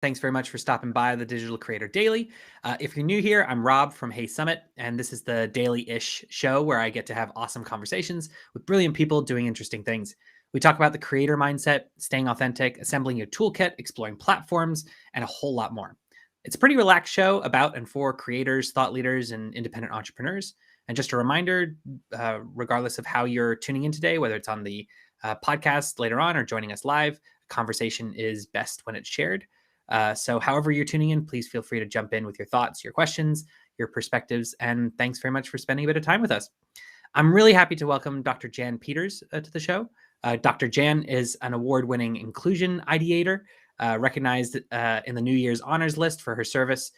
Thanks very much for stopping by the Digital Creator Daily. If you're new here, I'm Rob from Hey Summit, and this is the daily-ish show where I get to have awesome conversations with brilliant people doing interesting things. We talk about the creator mindset, staying authentic, assembling your toolkit, exploring platforms, and a whole lot more. It's a pretty relaxed show about and for creators, thought leaders, and independent entrepreneurs. And just a reminder, regardless of how you're tuning in today, whether it's on the podcast later on or joining us live, conversation is best when it's shared. So however you're tuning in, please feel free to jump in with your thoughts, your questions, your perspectives, and thanks very much for spending a bit of time with us. I'm really happy to welcome Dr. Jan Peters to the show. Dr. Jan is an award-winning inclusion ideator, recognized in the New Year's Honors List for her service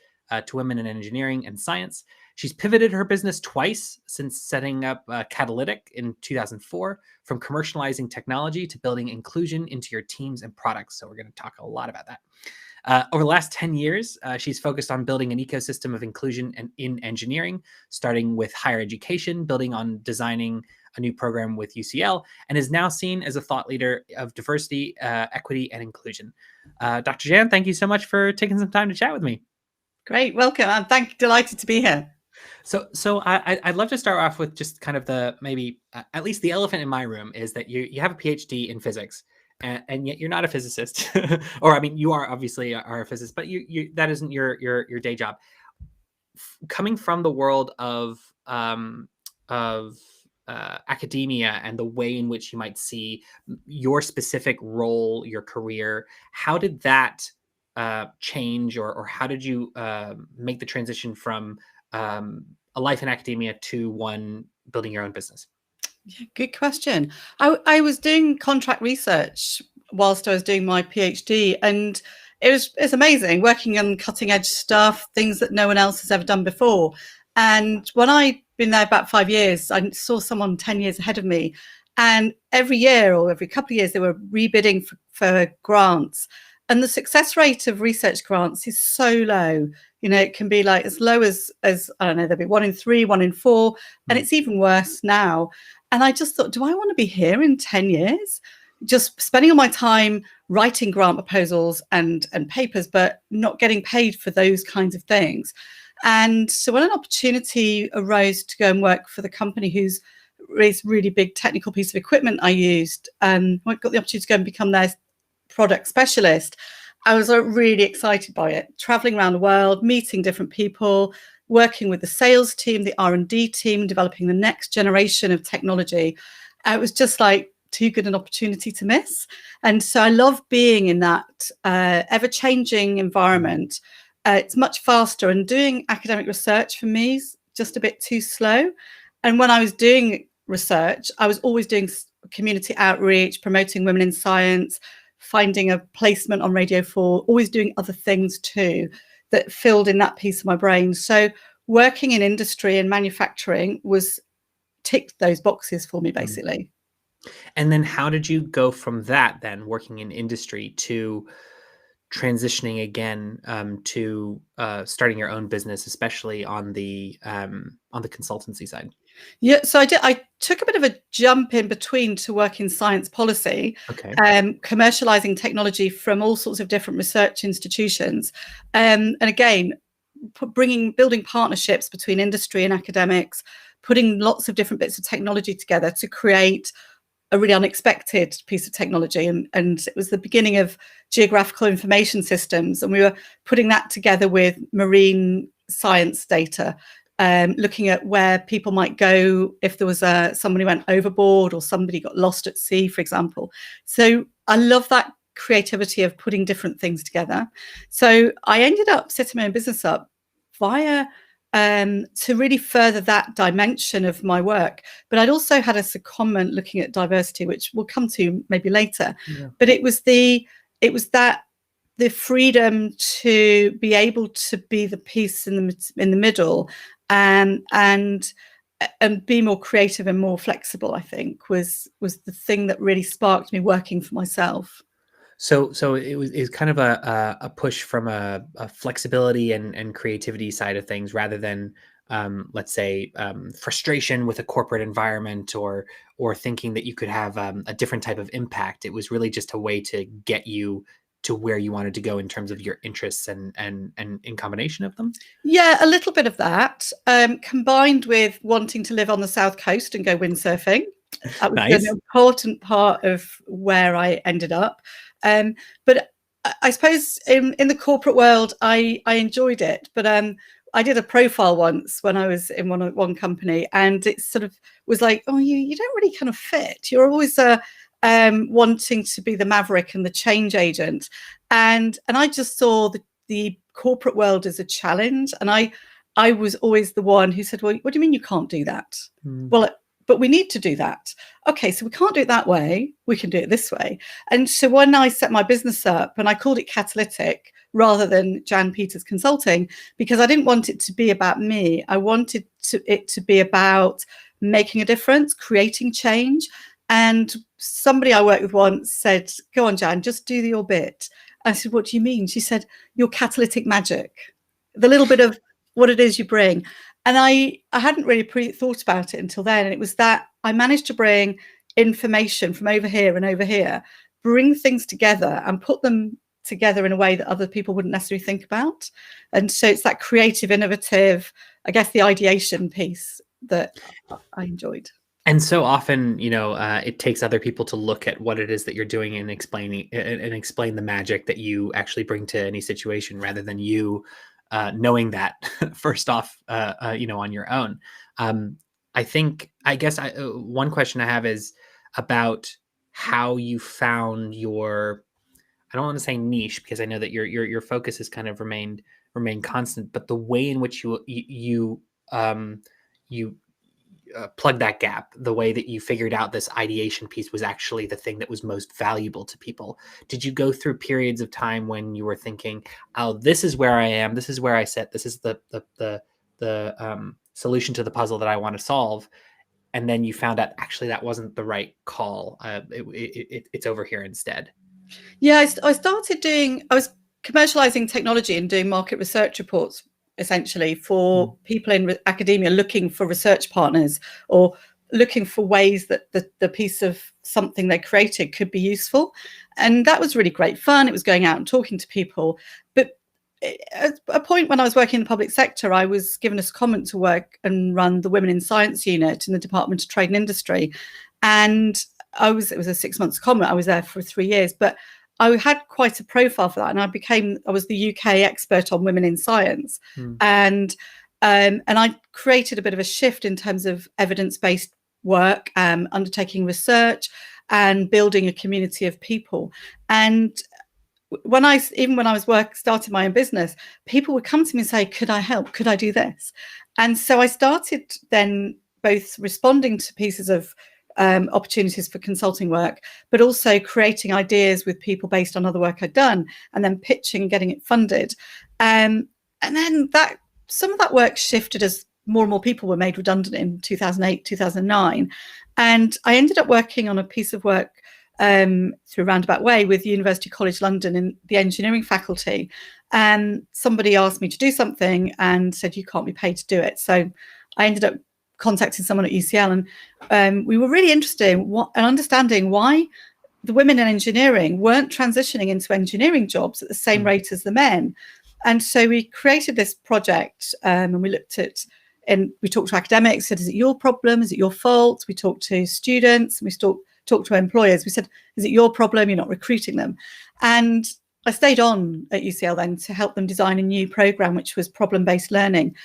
to women in engineering and science. She's pivoted her business twice since setting up Katalytik in 2004, from commercializing technology to building inclusion into your teams and products. So we're going to talk a lot about that. Over the last 10 years, she's focused on building an ecosystem of inclusion in engineering, starting with higher education, building on designing a new program with UCL, and is now seen as a thought leader of diversity, equity, and inclusion. Dr. Jan, thank you so much for taking some time to chat with me. Great, welcome. I'm delighted to be here. So I'd love to start off with just kind of the maybe at least the elephant in my room is that you have a PhD in physics. And yet you're not a physicist, or I mean, you are obviously are a physicist, but you that isn't your day job. Coming from the world of academia and the way in which you might see your specific role, your career, how did that change, or how did you make the transition from a life in academia to one building your own business? Yeah, good question. I was doing contract research whilst I was doing my PhD, and it's amazing working on cutting edge stuff, things that no one else has ever done before. And when I'd been there about 5 years, I saw someone 10 years ahead of me, and every year or every couple of years they were rebidding for grants. And the success rate of research grants is so low. You know, it can be like as low as I don't know, there'll be 1 in 3, 1 in 4, and it's even worse now. And I just thought, do I want to be here in 10 years? Just spending all my time writing grant proposals and papers, but not getting paid for those kinds of things. And so when an opportunity arose to go and work for the company who's raised really big technical piece of equipment I used, I got the opportunity to go and become their product specialist. I was really excited by it, traveling around the world, meeting different people, working with the sales team, the R&D team, developing the next generation of technology. It was just like too good an opportunity to miss. And so I love being in that ever-changing environment. It's much faster, and doing academic research for me is just a bit too slow. And when I was doing research, I was always doing community outreach, promoting women in science, finding a placement on Radio 4, always doing other things too that filled in that piece of my brain. So working in industry and manufacturing ticked those boxes for me, basically. And then how did you go from that, then working in industry, to transitioning again to starting your own business, especially on the consultancy side? Yeah, so I took a bit of a jump in between to work in science policy, okay, commercializing technology from all sorts of different research institutions, and again, building partnerships between industry and academics, putting lots of different bits of technology together to create a really unexpected piece of technology. And it was the beginning of geographical information systems, and we were putting that together with marine science data, looking at where people might go if there was somebody went overboard or somebody got lost at sea, for example. So I love that creativity of putting different things together. So I ended up setting my own business up via to really further that dimension of my work. But I'd also had a secondment looking at diversity, which we'll come to maybe later. Yeah. But it was the freedom to be able to be the piece in the middle, and be more creative and more flexible, I think was the thing that really sparked me working for myself. So it was kind of a push from a flexibility and creativity side of things, rather than let's say frustration with a corporate environment, or thinking that you could have a different type of impact. It was really just a way to get you to where you wanted to go in terms of your interests and in combination of them? Yeah, a little bit of that, combined with wanting to live on the South Coast and go windsurfing. That was an Nice. important part of where I ended up. But I suppose in the corporate world, I enjoyed it. But I did a profile once when I was in one company, and it sort of was like, oh, you don't really kind of fit. You're always wanting to be the maverick and the change agent, and I just saw the corporate world as a challenge, and I was always the one who said, well, what do you mean you can't do that? Well, but we need to do that. Okay, so we can't do it that way, we can do it this way. And so when I set my business up, and I called it Katalytik rather than Jan Peters Consulting, because I didn't want it to be about me. I wanted it to be about making a difference, creating change. And somebody I worked with once said, go on, Jan, just do your bit. I said, what do you mean? She said, your catalytic magic, the little bit of what it is you bring. And I hadn't really thought about it until then. And it was that I managed to bring information from over here and over here, bring things together and put them together in a way that other people wouldn't necessarily think about. And so it's that creative, innovative, I guess the ideation piece that I enjoyed. And so often, it takes other people to look at what it is that you're doing and explain the magic that you actually bring to any situation, rather than you knowing that first off, on your own. I guess one question I have is about how you found your, I don't want to say niche, because I know that your focus has kind of remained constant, but the way in which you plug that gap, the way that you figured out this ideation piece was actually the thing that was most valuable to people. Did you go through periods of time when you were thinking, oh, this is where I am, this is where I sit, this is the solution to the puzzle that I want to solve, and then you found out actually that wasn't the right call, it's over here instead? Yeah, I was commercializing technology and doing market research reports, essentially, for people in academia looking for research partners or looking for ways that the piece of something they created could be useful. And that was really great fun. It was going out and talking to people. But at a point when I was working in the public sector, I was given a secondment to work and run the Women in Science unit in the Department of Trade and Industry. And it was a 6-month secondment. I was there for 3 years, but I had quite a profile for that, and I was the UK expert on women in science, and I created a bit of a shift in terms of evidence-based work, undertaking research, and building a community of people. And when I started my own business, people would come to me and say, "Could I help? Could I do this?" And so I started then both responding to pieces of opportunities for consulting work, but also creating ideas with people based on other work I'd done, and then pitching and getting it funded. And then some of that work shifted as more and more people were made redundant in 2008, 2009. And I ended up working on a piece of work through a roundabout way with University College London in the engineering faculty. And somebody asked me to do something and said, you can't be paid to do it. So I ended up contacting someone at UCL, and we were really interested in understanding why the women in engineering weren't transitioning into engineering jobs at the same rate as the men. And so we created this project, and we looked at, and we talked to academics, said, is it your problem? Is it your fault? We talked to students, and we talked to employers. We said, is it your problem? You're not recruiting them. And I stayed on at UCL then to help them design a new program, which was problem-based learning.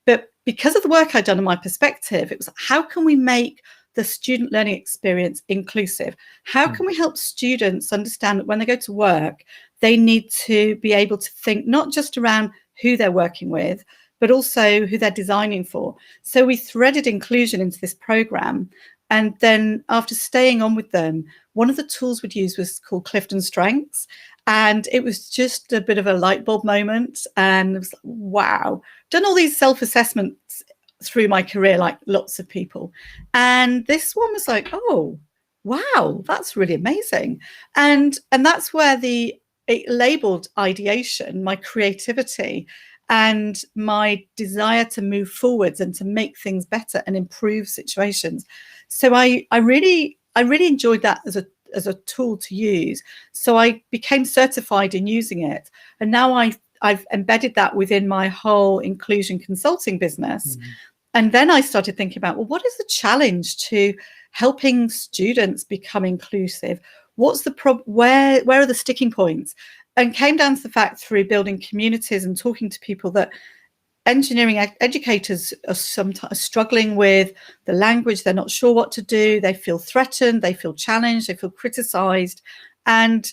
But because of the work I'd done in my perspective, it was, how can we make the student learning experience inclusive? How can we help students understand that when they go to work, they need to be able to think not just around who they're working with, but also who they're designing for? So we threaded inclusion into this program. And then after staying on with them, one of the tools we'd use was called Clifton Strengths. And it was just a bit of a light bulb moment. And it was like, wow, done all these self-assessments through my career, like lots of people. And this one was like, oh, wow, that's really amazing. And that's where it labeled ideation, my creativity, and my desire to move forwards and to make things better and improve situations. So I really enjoyed that as a tool to use. So I became certified in using it. And now I've embedded that within my whole inclusion consulting business. Mm-hmm. And then I started thinking about, well, what is the challenge to helping students become inclusive? What's the where are the sticking points? And came down to the fact through building communities and talking to people that engineering educators are sometimes struggling with the language. They're not sure what to do. They feel threatened. They feel challenged. They feel criticized. And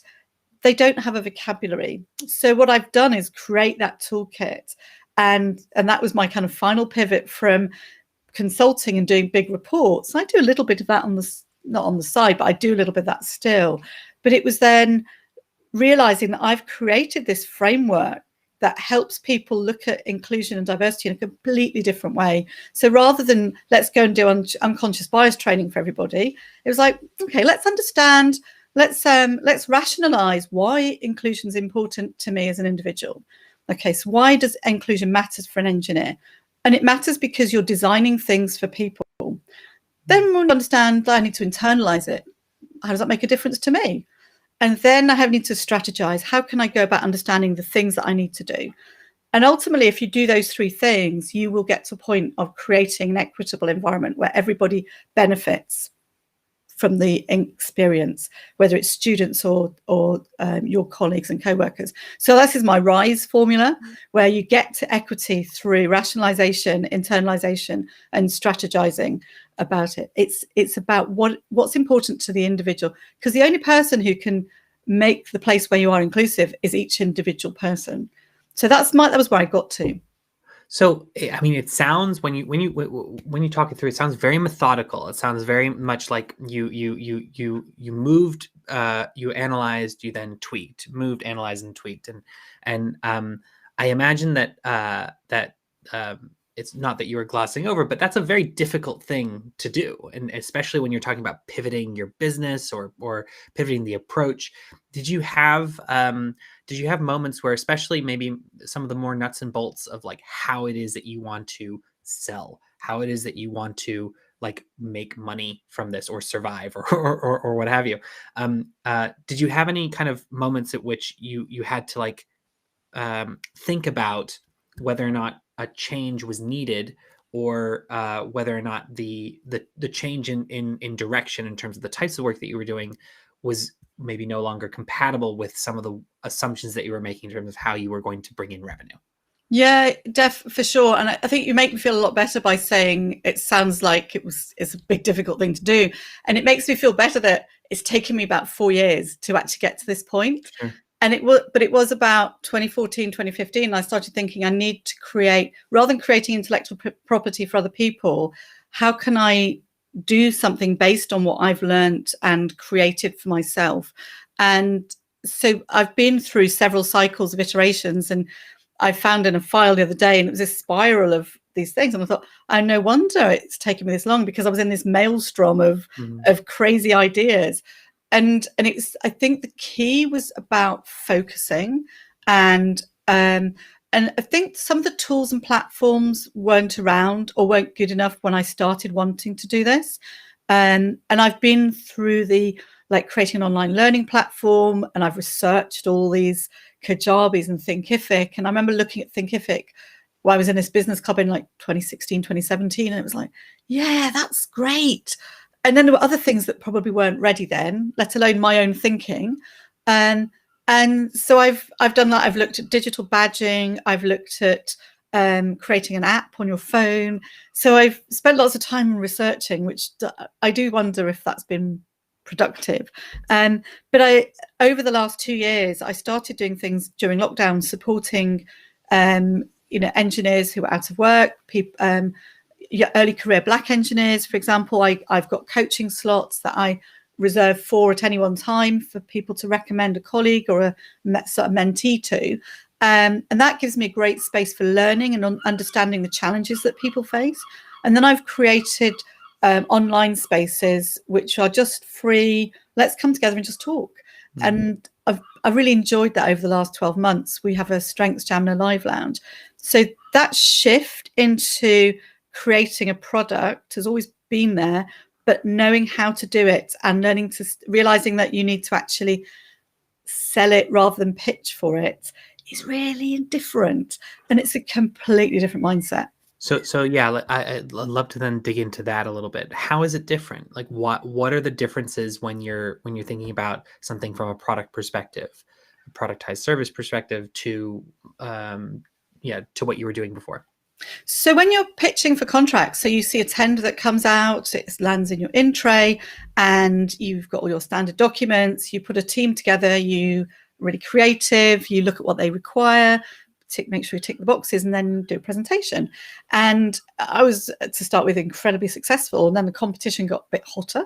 they don't have a vocabulary. So what I've done is create that toolkit. And that was my kind of final pivot from consulting and doing big reports. I do a little bit of that not on the side, but I do a little bit of that still. But it was then realizing that I've created this framework that helps people look at inclusion and diversity in a completely different way. So rather than let's go and do unconscious bias training for everybody, it was like, okay, let's understand, let's rationalize why inclusion is important to me as an individual. Okay, so why does inclusion matter for an engineer? And it matters because you're designing things for people. Then we'll understand that I need to internalize it. How does that make a difference to me? And then I need to strategize. How can I go about understanding the things that I need to do? And ultimately, if you do those three things, you will get to a point of creating an equitable environment where everybody benefits from the experience, whether it's students or your colleagues and co-workers. So this is my RISE formula, where you get to equity through rationalization, internalization, and strategizing about it. It's about what's important to the individual, because the only person who can make the place where you are inclusive is each individual person. So that was where I got to. So, I mean, it sounds when you talk it through, it sounds very methodical. It sounds very much like you moved, you analyzed, you then tweaked, moved, analyzed, and tweaked, and I imagine that it's not that you were glossing over, but that's a very difficult thing to do, and especially when you're talking about pivoting your business or pivoting the approach. Did you have moments where, especially maybe some of the more nuts and bolts of like how it is that you want to sell, how it is that you want to like make money from this or survive or what have you? Did you have any kind of moments at which you had to like think about whether or not a change was needed, or whether or not the change in direction in terms of the types of work that you were doing was maybe no longer compatible with some of the assumptions that you were making in terms of how you were going to bring in revenue? Yeah, for sure. And I think you make me feel a lot better by saying it sounds like it's a big, difficult thing to do. And it makes me feel better that it's taken me about 4 years to actually get to this point. Sure. And it was about 2014, 2015. I started thinking I need to create, rather than creating intellectual property for other people, how can I do something based on what I've learned and created for myself? And so I've been through several cycles of iterations, and I found in a file the other day, and it was this spiral of these things. And I thought, no wonder it's taken me this long, because I was in this maelstrom of crazy ideas. And it's, I think the key was about focusing, and I think some of the tools and platforms weren't around or weren't good enough when I started wanting to do this. And I've been through creating an online learning platform, and I've researched all these Kajabis and Thinkific. And I remember looking at Thinkific while I was in this business club in 2016, 2017, and it was like, yeah, that's great. And then there were other things that probably weren't ready then, let alone my own thinking. And so I've done that. I've looked at digital badging. I've looked at creating an app on your phone. So I've spent lots of time researching, which I do wonder if that's been productive. But over the last 2 years, I started doing things during lockdown, supporting engineers who were out of work, people, early career Black engineers, for example. I've got coaching slots that I reserve at any one time for people to recommend a colleague or a sort of mentee to. And that gives me a great space for learning and understanding the challenges that people face. And then I've created online spaces which are just free. Let's come together and just talk. And I've really enjoyed that over the last 12 months. We have a Strengths Jam and a Live Lounge. So that shift into creating a product has always been there, but knowing how to do it and realizing that you need to actually sell it rather than pitch for it is really different, and it's a completely different mindset. So yeah, I'd love to then dig into that a little bit. How is it different? Like what are the differences when you're thinking about something from a product perspective, a productized service perspective to to what you were doing before? So when you're pitching for contracts, so you see a tender that comes out, it lands in your in tray, and you've got all your standard documents, you put a team together, you really creative, you look at what they require, make sure you tick the boxes, and then do a presentation. And I was, to start with, incredibly successful, and then the competition got a bit hotter.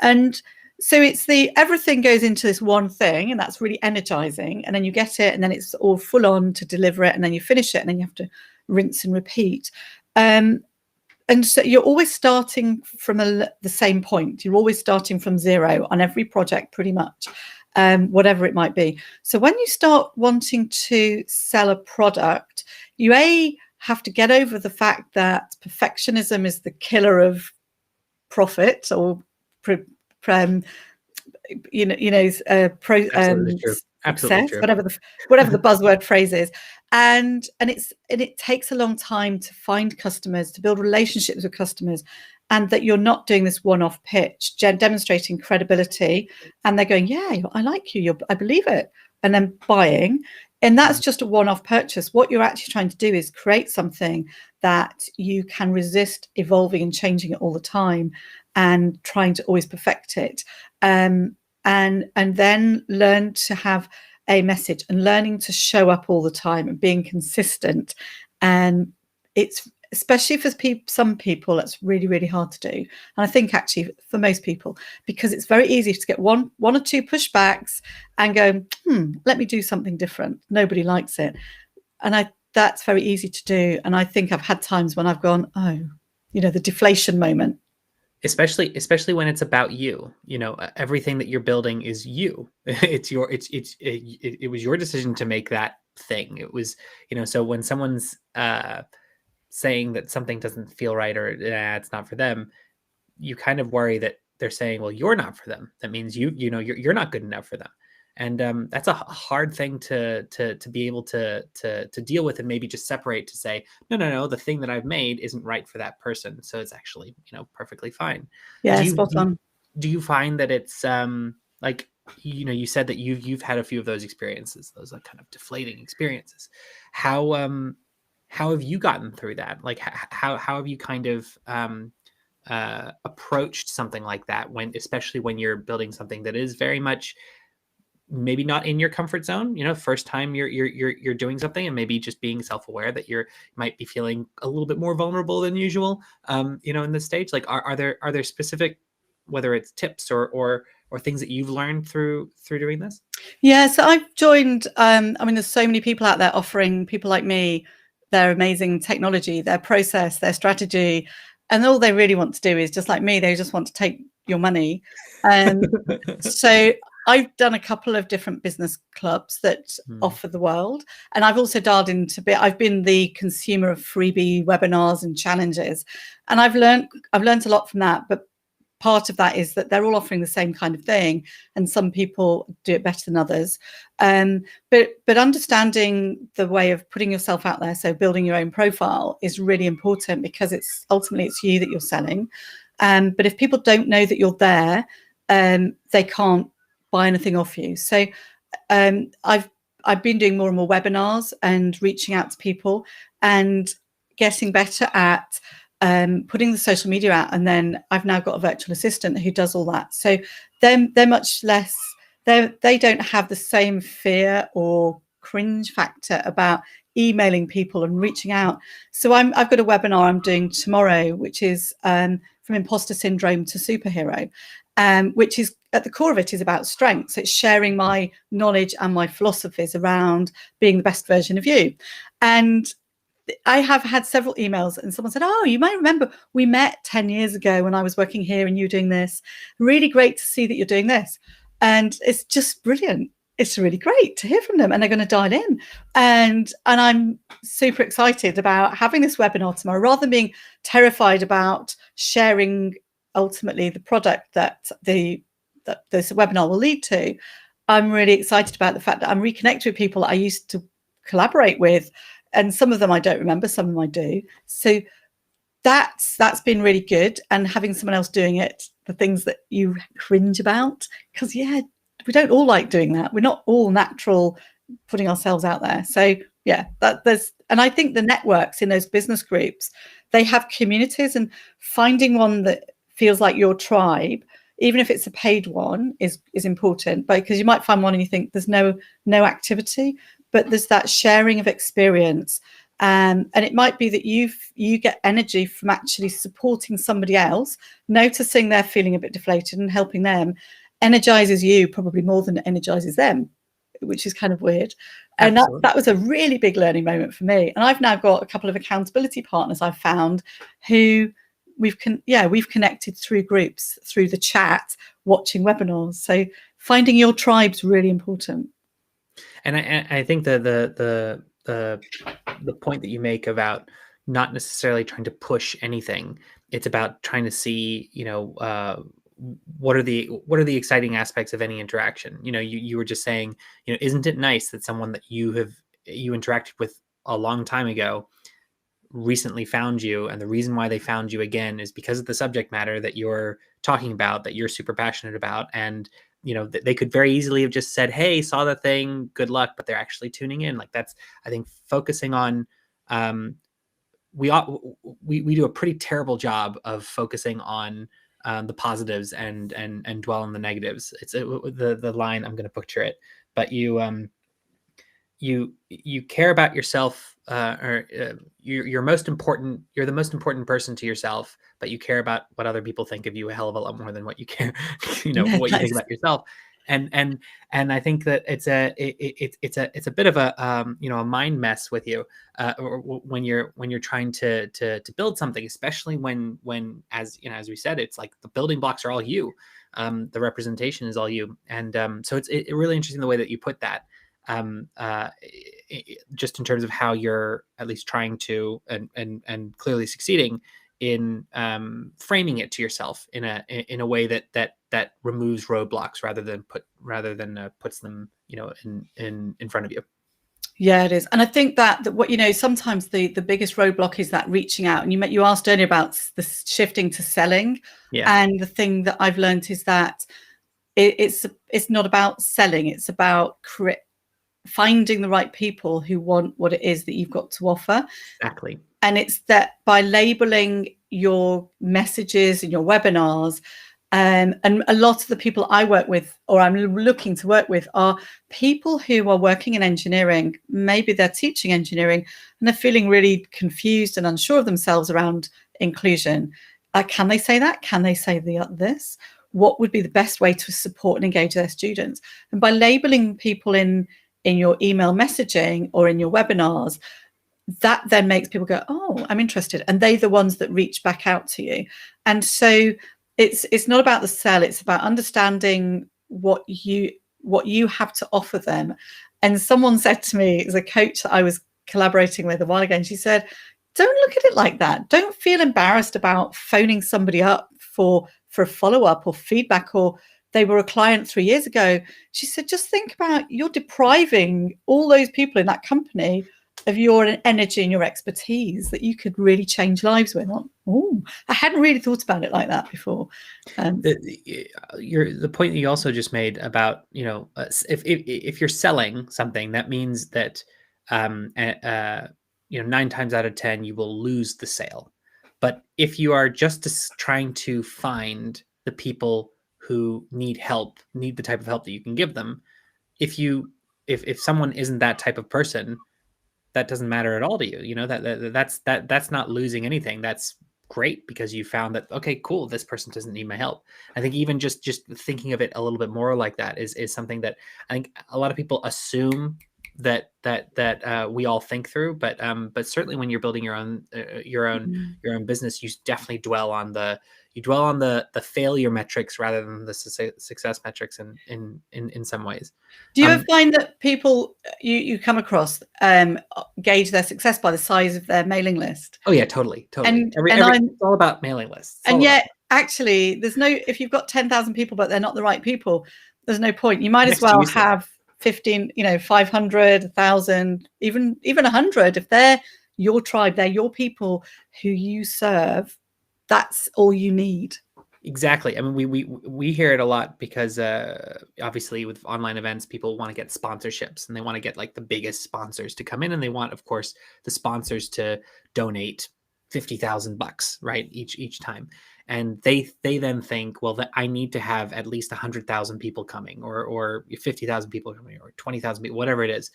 And so it's everything goes into this one thing, and that's really energizing. And then you get it, and then it's all full on to deliver it, and then you finish it, and then you have to rinse and repeat. And so you're always starting from the same point. You're always starting from zero on every project, pretty much, whatever it might be. So when you start wanting to sell a product, you have to get over the fact that perfectionism is the killer of profit, or Absolutely true. Absolutely success, true. whatever the buzzword phrase is. And it takes a long time to find customers, to build relationships with customers, and that you're not doing this one-off pitch, demonstrating credibility, and they're going, yeah, I like you, I believe it, and then buying. And that's just a one-off purchase. What you're actually trying to do is create something that you can resist evolving and changing it all the time, and trying to always perfect it. And then learn to have a message, and learning to show up all the time and being consistent. And it's, especially for some people, that's really, really hard to do. And I think actually for most people, because it's very easy to get one or two pushbacks and go, let me do something different. Nobody likes it. And that's very easy to do. And I think I've had times when I've gone, the deflation moment. Especially when it's about you. Everything that you're building is you. It was your decision to make that thing. It was, so when someone's saying that something doesn't feel right, or it's not for them, you kind of worry that they're saying, well, you're not for them. That means you're not good enough for them. And that's a hard thing to be able to deal with, and maybe just separate, to say, no, the thing that I've made isn't right for that person, so it's actually perfectly fine. Yeah, spot on. Do you find that it's like, you said that you've had a few of those experiences, those like kind of deflating experiences. How have you gotten through that? Like how have you kind of approached something like that, especially when you're building something that is very much maybe not in your comfort zone, first time you're doing something, and maybe just being self-aware that you might be feeling a little bit more vulnerable than usual, in this stage? Like, are there specific, whether it's tips or things that you've learned through doing this? Yeah, so I've joined, there's so many people out there offering people like me their amazing technology, their process, their strategy, and all they really want to do is, just like me, they just want to take your money. So I've done a couple of different business clubs that offer the world. And I've also dialed into I've been the consumer of freebie webinars and challenges. And I've learned a lot from that. But part of that is that they're all offering the same kind of thing, and some people do it better than others. But understanding the way of putting yourself out there, so building your own profile, is really important, because ultimately it's you that you're selling. But if people don't know that you're there, they can't buy anything off you. So I've been doing more and more webinars and reaching out to people and getting better at putting the social media out. And then I've now got a virtual assistant who does all that. So they're much less, they don't have the same fear or cringe factor about emailing people and reaching out. So I've got a webinar I'm doing tomorrow, which is from imposter syndrome to superhero, which is, at the core of it, is about strengths. It's sharing my knowledge and my philosophies around being the best version of you. And I have had several emails, and someone said, you might remember we met 10 years ago when I was working here and you were doing this. Really great to see that you're doing this. And it's just brilliant. It's really great to hear from them, and they're going to dial in. And I'm super excited about having this webinar tomorrow, rather than being terrified about sharing ultimately the product that this webinar will lead to, I'm really excited about the fact that I'm reconnecting with people I used to collaborate with, and some of them I don't remember, some of them I do. So that's been really good. And having someone else doing it, the things that you cringe about, because we don't all like doing that. We're not all natural putting ourselves out there. So and I think the networks in those business groups, they have communities, and finding one that feels like your tribe, even if it's a paid one, is important. Because you might find one and you think there's no activity, but there's that sharing of experience. And it might be that you get energy from actually supporting somebody else, noticing they're feeling a bit deflated, and helping them energizes you probably more than it energizes them, which is kind of weird. And that was a really big learning moment for me. And I've now got a couple of accountability partners I've found who we've connected through groups, through the chat, watching webinars. So finding your tribe's really important. And I think the point that you make about not necessarily trying to push anything, it's about trying to see, what are the exciting aspects of any interaction. You were just saying, isn't it nice that someone that you interacted with a long time ago recently found you, and the reason why they found you again is because of the subject matter that you're talking about, that you're super passionate about. And they could very easily have just said, hey, saw the thing, good luck, but they're actually tuning in. Like, that's, I think, focusing on we do a pretty terrible job of focusing on the positives and dwell on the negatives. It's the line, I'm going to butcher it, but you care about yourself, you're the most important person to yourself, but you care about what other people think of you a hell of a lot more than what you care, what you think about yourself. And I think that it's a bit of a a mind mess with you when you're trying to build something, especially when as we said, it's like the building blocks are all you, the representation is all you, and so it's really interesting the way that you put that. Just in terms of how you're at least trying to and clearly succeeding in framing it to yourself in a way that removes roadblocks rather than puts them in front of you. Yeah, it is. And I think that what sometimes the biggest roadblock is that reaching out. And you asked earlier about the shifting to selling. Yeah. And the thing that I've learned is that it's not about selling, it's about finding the right people who want what it is that you've got to offer. Exactly. And it's that by labeling your messages and your webinars, and a lot of the people I work with, or I'm looking to work with, are people who are working in engineering. Maybe they're teaching engineering and they're feeling really confused and unsure of themselves around inclusion. Can they say that? Can they say this? What would be the best way to support and engage their students? And by labeling people in your email messaging or in your webinars, that then makes people go, oh, I'm interested. And they're the ones that reach back out to you. And so it's not about the sell, it's about understanding what you have to offer them. And someone said to me, as a coach that I was collaborating with a while ago, and she said, don't look at it like that. Don't feel embarrassed about phoning somebody up for a follow-up or feedback, or they were a client 3 years ago. She said, just think about, you're depriving all those people in that company of your energy and your expertise that you could really change lives with. Oh, I hadn't really thought about it like that before. The point that you also just made about, if you're selling something, that means that 9 times out of 10 you will lose the sale. But if you are just trying to find the people who need help, need the type of help that you can give them, if someone isn't that type of person, that doesn't matter at all to you. That's not losing anything. That's great, because you found that, okay, cool, this person doesn't need my help. I think even just thinking of it a little bit more like that is something that I think a lot of people assume that we all think through, but certainly when you're building your own business, you definitely dwell on the failure metrics rather than the success metrics in some ways. Do you ever find that people you come across gauge their success by the size of their mailing list? Oh yeah, totally. And it's all about mailing lists. actually, there's no, if you've got 10,000 people, but they're not the right people, there's no point. You might as Next to well useless. have 15, 500, 1,000, even 100. If they're your tribe, they're your people who you serve, that's all you need. Exactly. I mean, we hear it a lot because obviously with online events, people want to get sponsorships and they want to get like the biggest sponsors to come in, and they want, of course, the sponsors to donate $50,000, right, each time. And they then think, well, that I need to have at least 100,000 people coming, or 50,000 people coming, or 20,000 people, whatever it is,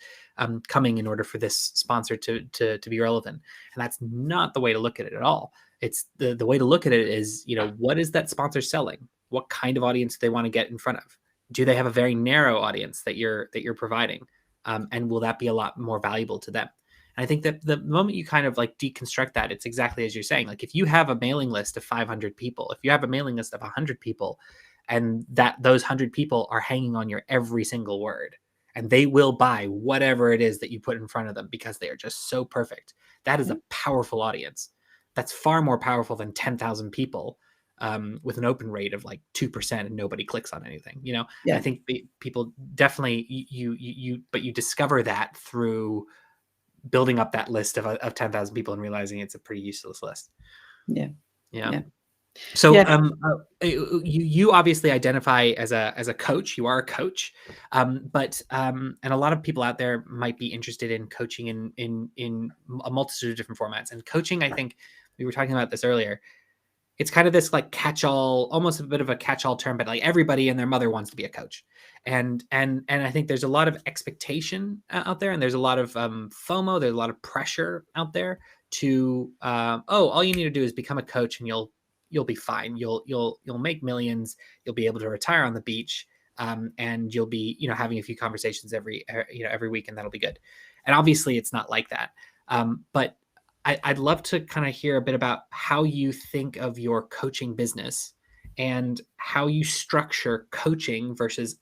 coming in order for this sponsor to be relevant. And that's not the way to look at it at all. It's the way to look at it is, what is that sponsor selling? What kind of audience do they want to get in front of? Do they have a very narrow audience that you're providing? And will that be a lot more valuable to them? And I think that the moment you kind of like deconstruct that, it's exactly as you're saying. Like if you have a mailing list of 500 people, if you have a mailing list of 100 people, and that those 100 people are hanging on your every single word, and they will buy whatever it is that you put in front of them because they are just so perfect, that is a powerful audience. That's far more powerful than 10,000 people with an open rate of like 2% and nobody clicks on anything. Yeah. I think people definitely but you discover that through building up that list of 10,000 people and realizing it's a pretty useless list. Yeah. So Yeah. you obviously identify as a coach. You are a coach, but and a lot of people out there might be interested in coaching in a multitude of different formats. And coaching, I think we were talking about this earlier. It's kind of this like catch-all, almost a bit of a catch-all term, but like everybody and their mother wants to be a coach. And I think there's a lot of expectation out there, and there's a lot of FOMO. There's a lot of pressure out there to all you need to do is become a coach and you'll be fine. You'll make millions. You'll be able to retire on the beach, and you'll be having a few conversations every week, and that'll be good. And obviously, it's not like that. But I'd love to kind of hear a bit about how you think of your coaching business and how you structure coaching versus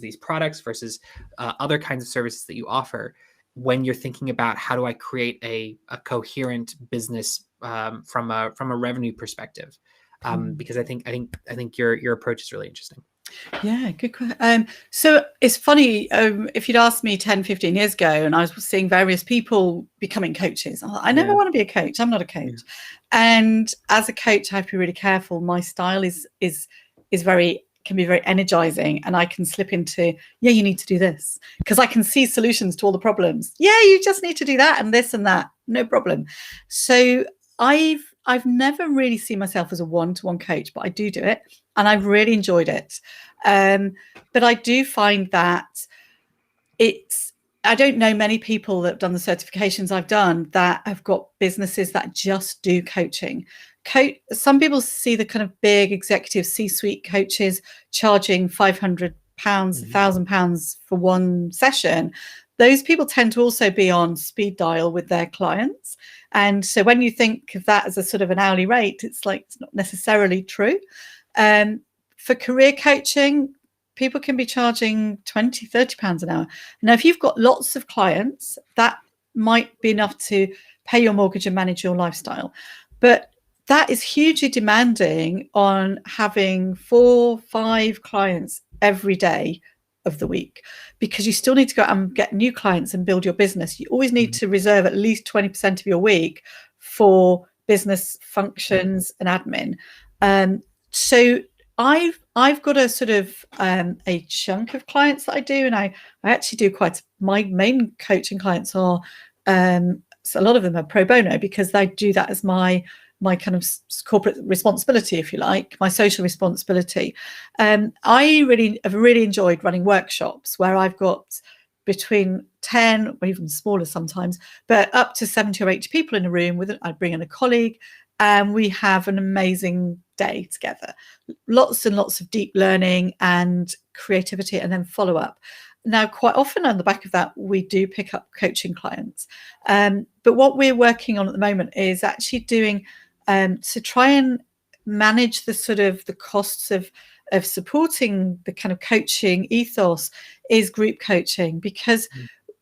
these products versus other kinds of services that you offer when you're thinking about how do I create a coherent business from a revenue perspective, because I think your approach is really interesting. Yeah, good question. So it's funny, if you'd asked me 10, 15 years ago and I was seeing various people becoming coaches, I never want to be a coach. I'm not a coach. Yeah. And as a coach, I have to be really careful. My style can be very energizing, and I can slip into, you need to do this, because I can see solutions to all the problems. You just need to do that and this and that, no problem. So I've never really seen myself as a one-to-one coach, but I do it, and I've really enjoyed it. But I do find that I don't know many people that have done the certifications I've done that have got businesses that just do coaching. Some people see the kind of big executive C-suite coaches charging £500, £1,000 for one session. Those people tend to also be on speed dial with their clients. And so when you think of that as a sort of an hourly rate, it's not necessarily true. For career coaching, people can be charging £20, £30 an hour. Now, if you've got lots of clients, that might be enough to pay your mortgage and manage your lifestyle. But that is hugely demanding on having 4, 5 clients every day of the week, because you still need to go out and get new clients and build your business. You always need to reserve at least 20% of your week for business functions and admin. So I've got a sort of a chunk of clients that I do, and I actually do my main coaching clients are so a lot of them are pro bono, because I do that as my kind of corporate responsibility, if you like, my social responsibility. I have really enjoyed running workshops where I've got between 10 or even smaller sometimes, but up to 70 or 80 people in a room I bring in a colleague, and we have an amazing day together. Lots and lots of deep learning and creativity, and then follow up. Now, quite often on the back of that, we do pick up coaching clients. But what we're working on at the moment is actually doing to try and manage the sort of the costs of supporting the kind of coaching ethos is group coaching, because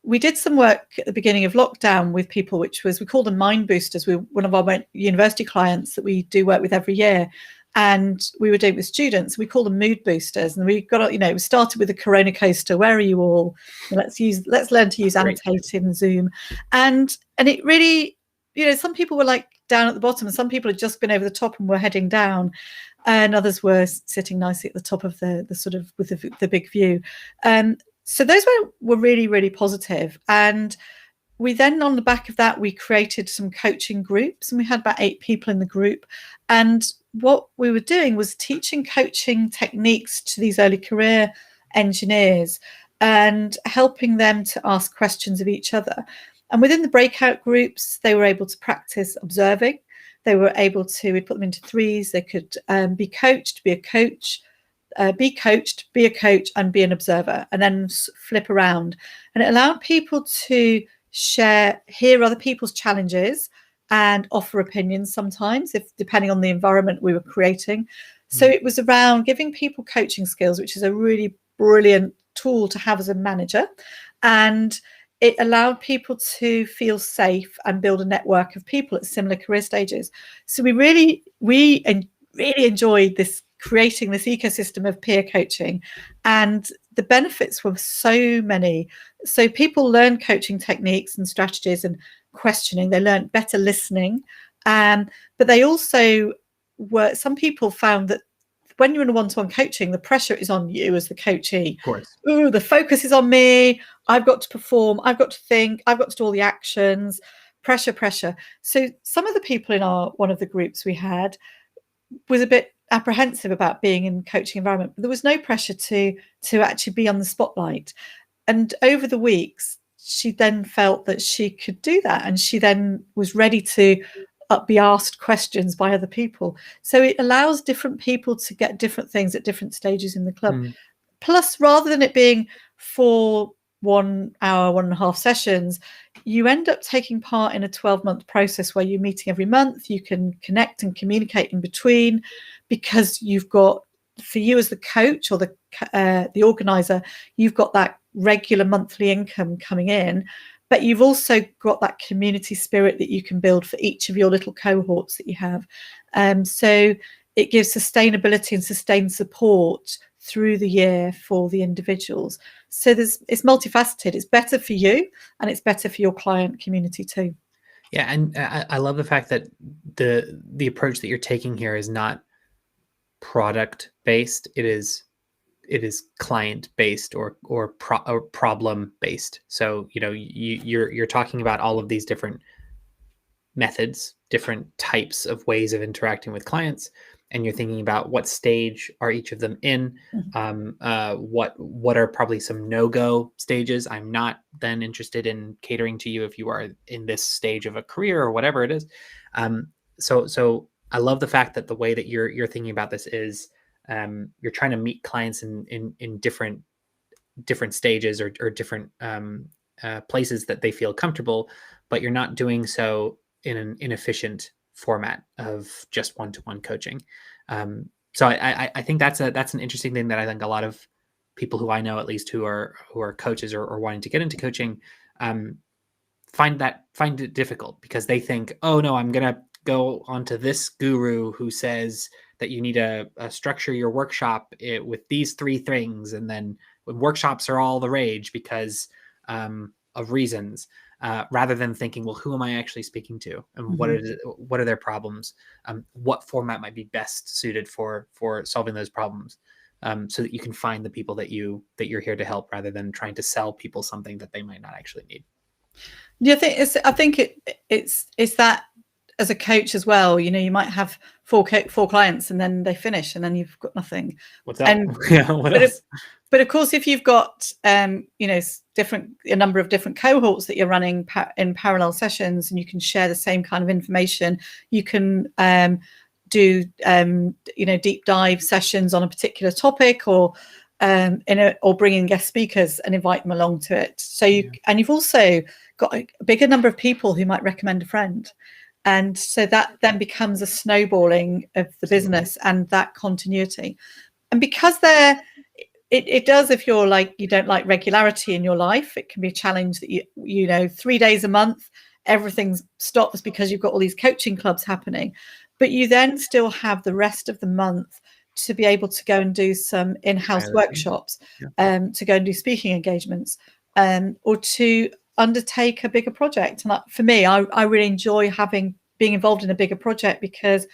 we did some work at the beginning of lockdown with people, which was, we call them mind boosters. We're one of our university clients that we do work with every year. and we were doing it with students. We call them mood boosters, and we got, we started with the Corona coaster. Where are you all? Let's learn to use annotate in Zoom, and it really, some people were like down at the bottom, and some people had just been over the top and were heading down, and others were sitting nicely at the top of the sort of with the big view. So those were really, really positive. And we then, on the back of that, we created some coaching groups, and we had about 8 people in the group. And what we were doing was teaching coaching techniques to these early career engineers and helping them to ask questions of each other. And within the breakout groups, they were able to practice observing. They were able to, we put them into 3s. They could be coached, be a coach, be coached, be a coach, and be an observer, and then flip around. And it allowed people to hear other people's challenges and offer opinions sometimes, if depending on the environment we were creating. So it was around giving people coaching skills, which is a really brilliant tool to have as a manager. And it allowed people to feel safe and build a network of people at similar career stages. So we really enjoyed creating this ecosystem of peer coaching, and the benefits were so many. So people learned coaching techniques and strategies and questioning. They learned better listening, but they also some people found that when you're in a one-to-one coaching, the pressure is on you as the coachee. Of course. Ooh, the focus is on me. I've got to perform. I've got to think. I've got to do all the actions. Pressure. So some of the people in one of the groups we had was a bit apprehensive about being in coaching environment, but there was no pressure to actually be on the spotlight. And over the weeks, she then felt that she could do that, and she then was ready to be asked questions by other people. So it allows different people to get different things at different stages in the club. Plus, rather than it being 4 1 hour, 1.5 sessions, you end up taking part in a 12-month process where you're meeting every month. You can connect and communicate in between, because you've got, for you as the coach or the organizer, you've got that regular monthly income coming in, but you've also got that community spirit that you can build for each of your little cohorts that you have. So it gives sustainability and sustained support through the year for the individuals. So it's multifaceted. It's better for you, and it's better for your client community too. Yeah, and I love the fact that the approach that you're taking here is not product based. It is client based or problem based. So you're talking about all of these different methods, different types of ways of interacting with clients, and you're thinking about what stage are each of them in. What are probably some no-go stages. I'm not then interested in catering to you if you are in this stage of a career or whatever it is. So I love the fact that the way that you're thinking about this is you're trying to meet clients in different stages or different places that they feel comfortable, but you're not doing so in an inefficient format of just one-to-one coaching. So I think that's an interesting thing that I think a lot of people who I know, at least who are coaches or wanting to get into coaching, find it difficult, because they think, oh no, I'm gonna go onto this guru who says that you need to structure your workshop with these 3 things, and then workshops are all the rage because of reasons. Rather than thinking, well, who am I actually speaking to, and what are their problems? What format might be best suited for solving those problems, so that you can find the people that you're here to help, rather than trying to sell people something that they might not actually need. Yeah, I think it's that as a coach as well. You might have 4 clients, and then they finish, and then you've got nothing. What's that? Yeah, what else? But of course, if you've got a number of different cohorts that you're running in parallel sessions, and you can share the same kind of information, you can do deep dive sessions on a particular topic, or bring in guest speakers and invite them along to it. So you've also got a bigger number of people who might recommend a friend. And so that then becomes a snowballing of the business and that continuity. And because it does, if you don't like regularity in your life, it can be a challenge that 3 days a month, everything stops because you've got all these coaching clubs happening. but you then still have the rest of the month to be able to go and do some in-house workshops, to go and do speaking engagements, or to undertake a bigger project. And for me, I really enjoy being involved in a bigger project, because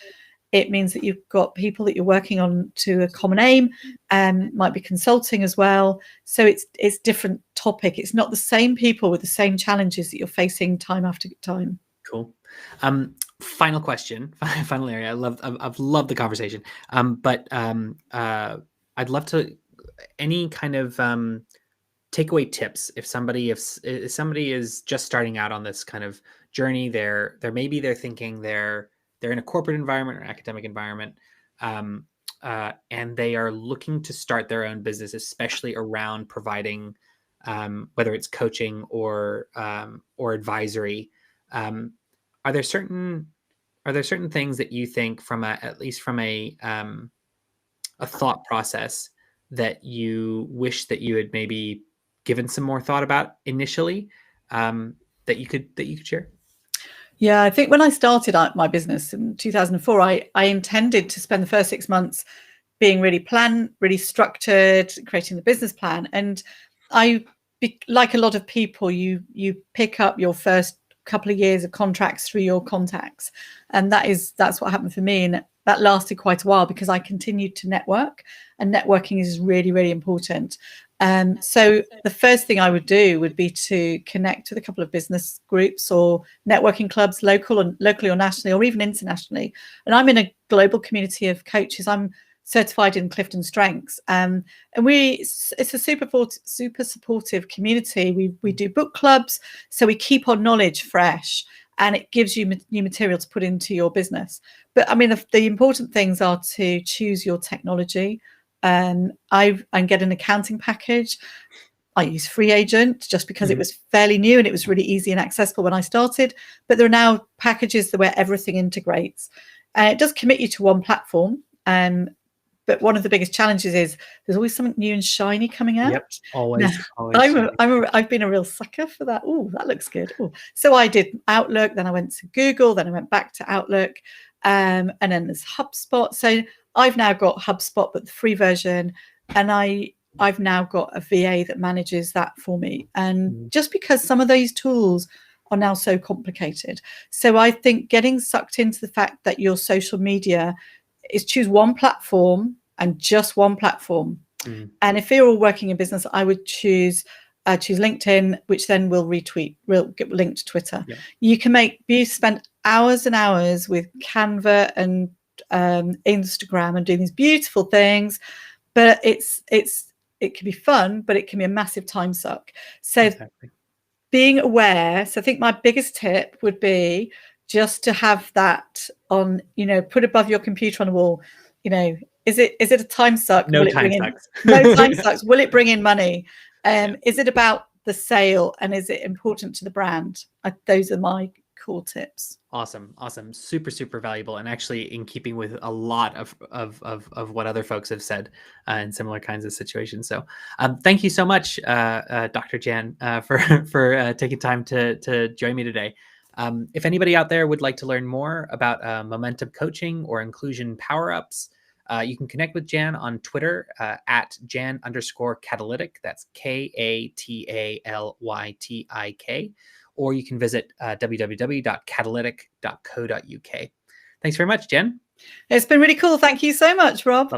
it means that you've got people that you're working on to a common aim, and might be consulting as well. So it's different topic. It's not the same people with the same challenges that you're facing time after time. Cool. Final question, final area. I've loved the conversation. But I'd love to any kind of takeaway tips if somebody is just starting out on this kind of journey. They're thinking they're in a corporate environment or academic environment, and they are looking to start their own business, especially around providing whether it's coaching or advisory. Are there certain things that you think at least from a thought process that you wish that you had maybe given some more thought about initially, that you could share? Yeah, I think when I started my business in 2004, I intended to spend the first 6 months being really planned, really structured, creating the business plan. And like a lot of people, you pick up your first couple of years of contracts through your contacts, and that's what happened for me. And that lasted quite a while, because I continued to network, and networking is really, really important. So the first thing I would do would be to connect with a couple of business groups or networking clubs, locally or nationally, or even internationally. And I'm in a global community of coaches. I'm certified in Clifton Strengths, and it's a super supportive community. We do book clubs, so we keep our knowledge fresh, and it gives you new material to put into your business. But I mean, the important things are to choose your technology. And get an accounting package. I use Free Agent just because it was fairly new and it was really easy and accessible when I started. But there are now packages where everything integrates, and it does commit you to one platform. But one of the biggest challenges is there's always something new and shiny coming out. Yep, always. I've been a real sucker for that. Oh, that looks good. Ooh. So I did Outlook, then I went to Google, then I went back to Outlook, and then there's HubSpot. So I've now got HubSpot, but the free version, and I've now got a VA that manages that for me. And just because some of those tools are now so complicated, so I think getting sucked into the fact that your social media is choose one platform and just one platform. And if you're all working in business, I would choose LinkedIn, which then will get linked to Twitter. You spend hours and hours with Canva and Instagram and doing these beautiful things, but it can be fun, but it can be a massive time suck. So being aware. So I think my biggest tip would be just to have that on, put above your computer on the wall. Is it a time suck? No time sucks. No time sucks. Will it bring in money? Is it about the sale, and is it important to the brand? Those are my core tips. Awesome. Super, super valuable, and actually in keeping with a lot of what other folks have said in similar kinds of situations. So thank you so much, Dr. Jan, for taking time to join me today. If anybody out there would like to learn more about momentum coaching or inclusion power-ups, you can connect with Jan on Twitter at Jan_Katalytik. That's KATALYTIK. Or you can visit www.katalytik.co.uk. Thanks very much, Jen. It's been really cool. Thank you so much, Rob.